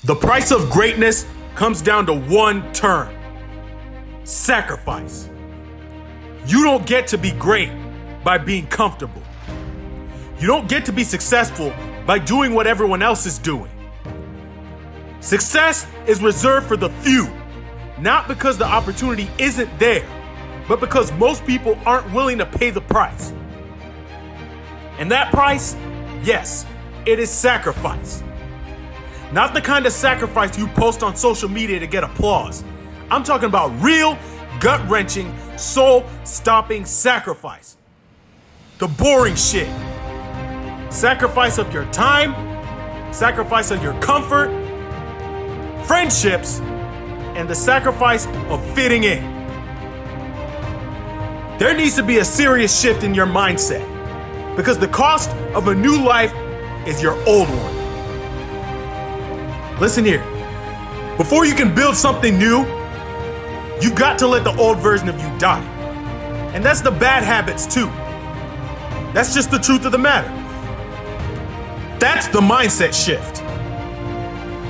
The price of greatness comes down to one term: sacrifice. You don't get to be great by being comfortable. You don't get to be successful by doing what everyone else is doing. Success is reserved for the few, not because the opportunity isn't there, but because most people aren't willing to pay the price. And that price, yes, it is sacrifice. Not the kind of sacrifice you post on social media to get applause. I'm talking about real, gut-wrenching, soul-stopping sacrifice. The boring shit. Sacrifice of your time, sacrifice of your comfort, friendships, and the sacrifice of fitting in. There needs to be a serious shift in your mindset, because the cost of a new life is your old one. Listen here. Before you can build something new, you've got to let the old version of you die. And that's the bad habits too. That's just the truth of the matter. That's the mindset shift.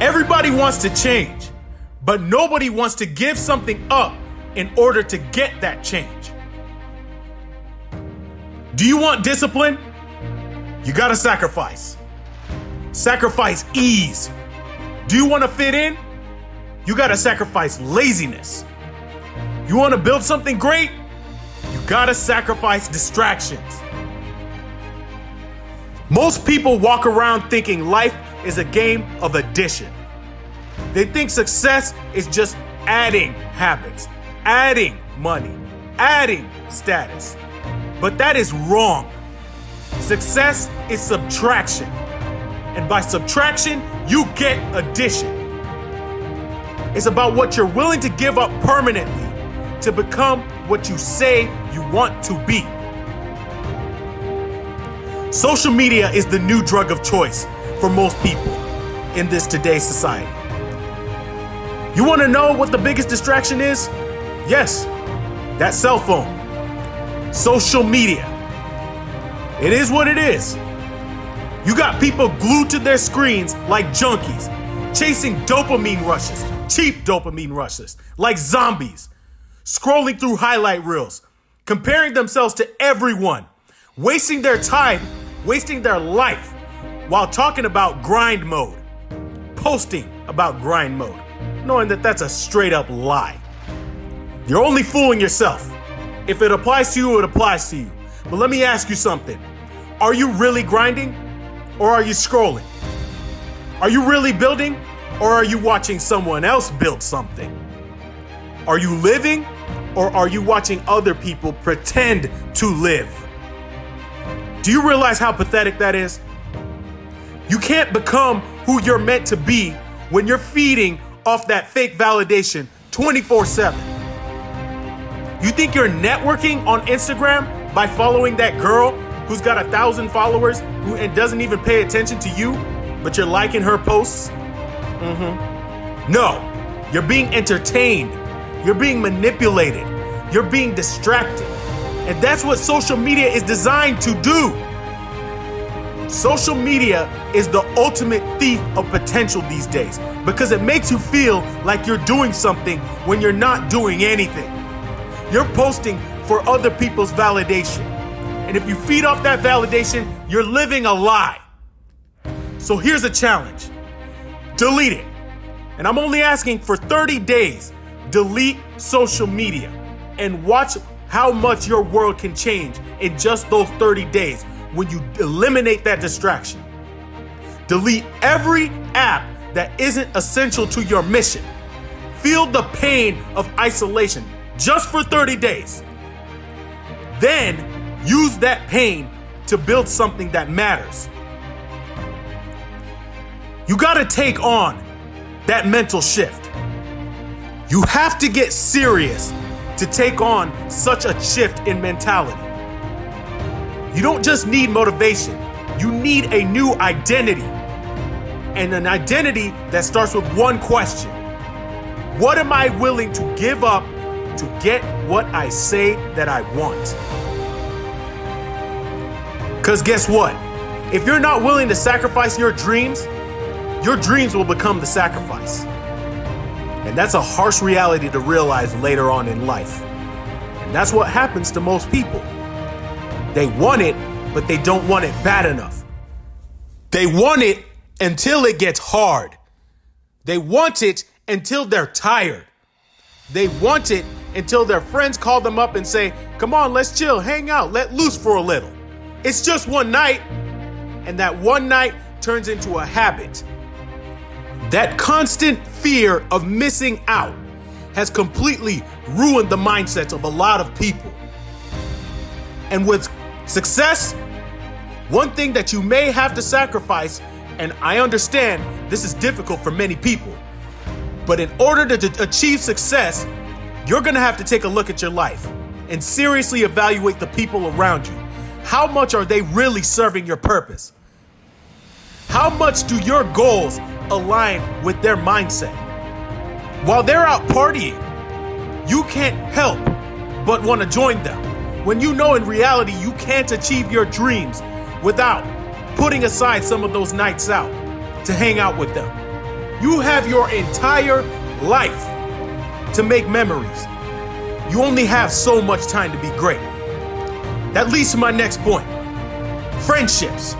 Everybody wants to change, but nobody wants to give something up in order to get that change. Do you want discipline? You gotta sacrifice. Sacrifice ease. Do you want to fit in? You gotta sacrifice laziness. You want to build something great? You gotta sacrifice distractions. Most people walk around thinking life is a game of addition. They think success is just adding habits, adding money, adding status. But that is wrong. Success is subtraction. And by subtraction, you get addition. It's about what you're willing to give up permanently to become what you say you want to be. Social media is the new drug of choice for most people in this today's society. You want to know what the biggest distraction is? Yes, that cell phone. Social media. It is what it is. You got people glued to their screens like junkies, chasing dopamine rushes, cheap dopamine rushes, like zombies, scrolling through highlight reels, comparing themselves to everyone, wasting their time, wasting their life, while talking about grind mode, posting about grind mode, knowing that that's a straight up lie. You're only fooling yourself. If it applies to you, it applies to you. But let me ask you something. Are you really grinding, or are you scrolling? Are you really building, or are you watching someone else build something? Are you living, or are you watching other people pretend to live? Do you realize how pathetic that is? You can't become who you're meant to be when you're feeding off that fake validation 24/7. You think you're networking on Instagram by following that girl who's got 1,000 followers and doesn't even pay attention to you, but you're liking her posts? No, you're being entertained. You're being manipulated. You're being distracted. And that's what social media is designed to do. Social media is the ultimate thief of potential these days because it makes you feel like you're doing something when you're not doing anything. You're posting for other people's validation. And if you feed off that validation, you're living a lie. So here's a challenge. Delete it. And I'm only asking for 30 days. Delete social media and watch how much your world can change in just those 30 days when you eliminate that distraction. Delete every app that isn't essential to your mission. Feel the pain of isolation just for 30 days. Then use that pain to build something that matters. You gotta take on that mental shift. You have to get serious to take on such a shift in mentality. You don't just need motivation, you need a new identity. And an identity that starts with one question. What am I willing to give up to get what I say that I want? Because guess what? If you're not willing to sacrifice your dreams, your dreams will become the sacrifice. And that's a harsh reality to realize later on in life. And that's what happens to most people. They want it, but they don't want it bad enough. They want it until it gets hard. They want it until they're tired. They want it until their friends call them up and say, come on, let's chill, hang out, let loose for a little. It's just one night, and that one night turns into a habit. That constant fear of missing out has completely ruined the mindsets of a lot of people. And with success, one thing that you may have to sacrifice, and I understand this is difficult for many people, but in order to achieve success, you're gonna have to take a look at your life and seriously evaluate the people around you. How much are they really serving your purpose? How much do your goals align with their mindset? While they're out partying, you can't help but want to join them, when you know in reality you can't achieve your dreams without putting aside some of those nights out to hang out with them. You have your entire life to make memories. You only have so much time to be great. That leads to my next point. Friendships.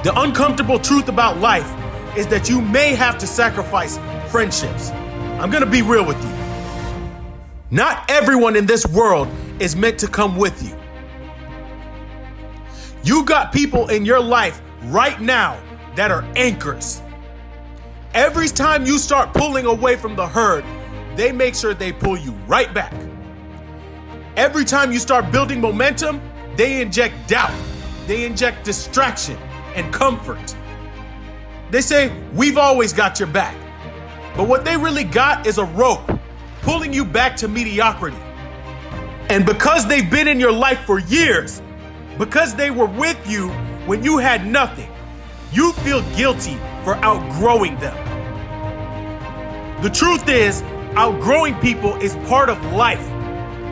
The uncomfortable truth about life is that you may have to sacrifice friendships. I'm gonna be real with you. Not everyone in this world is meant to come with you. You got people in your life right now that are anchors. Every time you start pulling away from the herd, they make sure they pull you right back. Every time you start building momentum, they inject doubt. They inject distraction and comfort. They say, we've always got your back. But what they really got is a rope pulling you back to mediocrity. And because they've been in your life for years, because they were with you when you had nothing, you feel guilty for outgrowing them. The truth is, outgrowing people is part of life.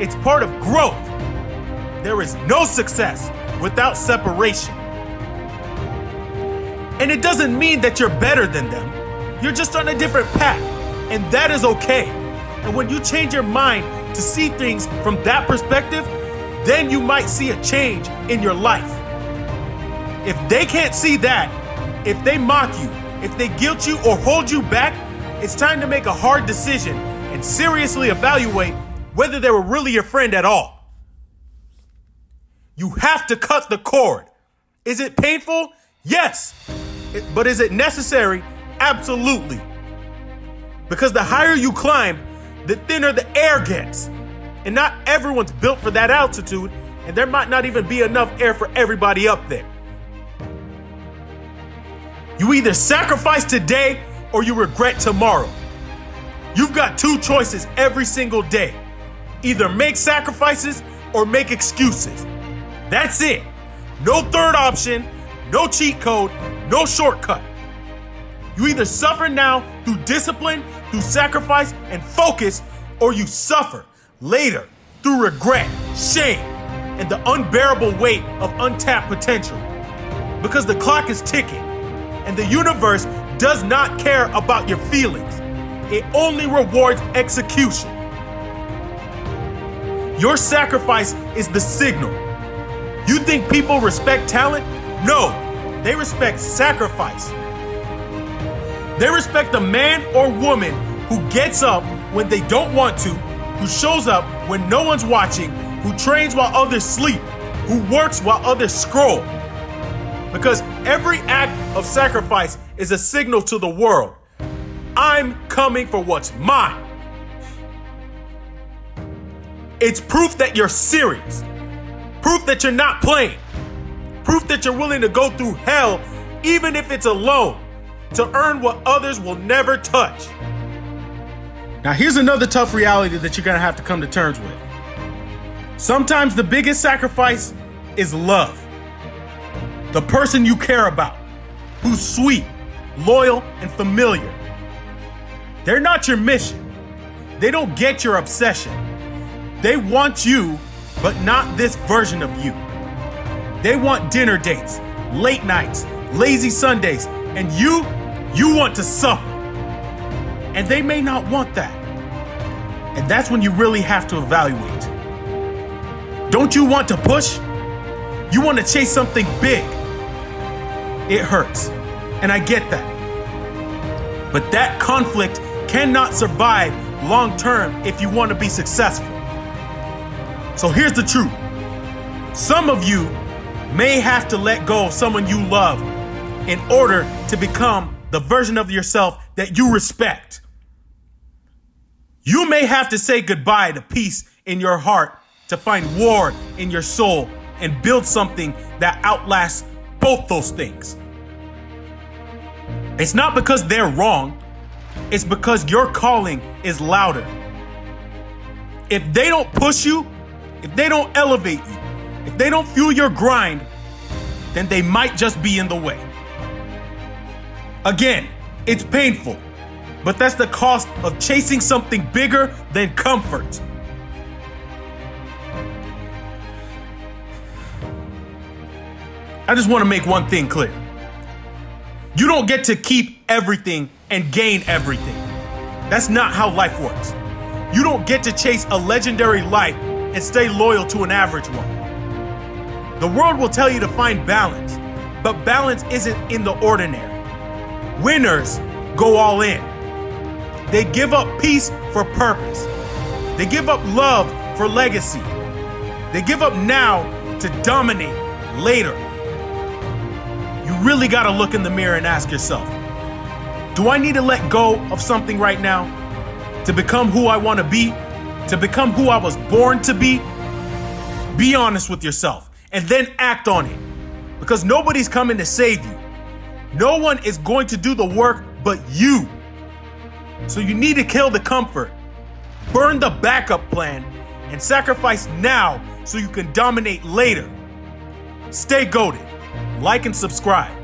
It's part of growth. There is no success without separation. And it doesn't mean that you're better than them. You're just on a different path, and that is okay. And when you change your mind to see things from that perspective, then you might see a change in your life. If they can't see that, if they mock you, if they guilt you or hold you back, it's time to make a hard decision and seriously evaluate whether they were really your friend at all. You have to cut the cord. Is it painful? Yes. But is it necessary? Absolutely. Because the higher you climb, the thinner the air gets. And not everyone's built for that altitude, and there might not even be enough air for everybody up there. You either sacrifice today or you regret tomorrow. You've got two choices every single day. Either make sacrifices or make excuses. That's it. No third option, no cheat code, no shortcut. You either suffer now through discipline, through sacrifice and focus, or you suffer later through regret, shame, and the unbearable weight of untapped potential. Because the clock is ticking, and the universe does not care about your feelings. It only rewards execution. Your sacrifice is the signal. You think people respect talent? No, they respect sacrifice. They respect the man or woman who gets up when they don't want to, who shows up when no one's watching, who trains while others sleep, who works while others scroll. Because every act of sacrifice is a signal to the world. I'm coming for what's mine. It's proof that you're serious. Proof that you're not playing. Proof that you're willing to go through hell, even if it's alone, to earn what others will never touch. Now here's another tough reality that you're gonna have to come to terms with. Sometimes the biggest sacrifice is love. The person you care about, who's sweet, loyal, and familiar. They're not your mission. They don't get your obsession. They want you, but not this version of you. They want dinner dates, late nights, lazy Sundays, and you You want to suffer. And they may not want that. And that's when you really have to evaluate. Don't you want to push? You want to chase something big. It hurts. And I get that. But that conflict cannot survive long term if you want to be successful. So here's the truth. Some of you may have to let go of someone you love in order to become the version of yourself that you respect. You may have to say goodbye to peace in your heart to find war in your soul and build something that outlasts both those things. It's not because they're wrong. It's because your calling is louder. If they don't push you, if they don't elevate you, if they don't fuel your grind, then they might just be in the way. Again, it's painful, but that's the cost of chasing something bigger than comfort. I just want to make one thing clear. You don't get to keep everything and gain everything. That's not how life works. You don't get to chase a legendary life and stay loyal to an average one. The world will tell you to find balance, but balance isn't in the ordinary. Winners go all in. They give up peace for purpose. They give up love for legacy. They give up now to dominate later. You really gotta look in the mirror and ask yourself, do I need to let go of something right now to become who I want to be, to become who I was born to be? Be honest with yourself and then act on it, because nobody's coming to save you. No one is going to do the work but you. So you need to kill the comfort, burn the backup plan, and sacrifice now so you can dominate later. Stay goated. Like and subscribe.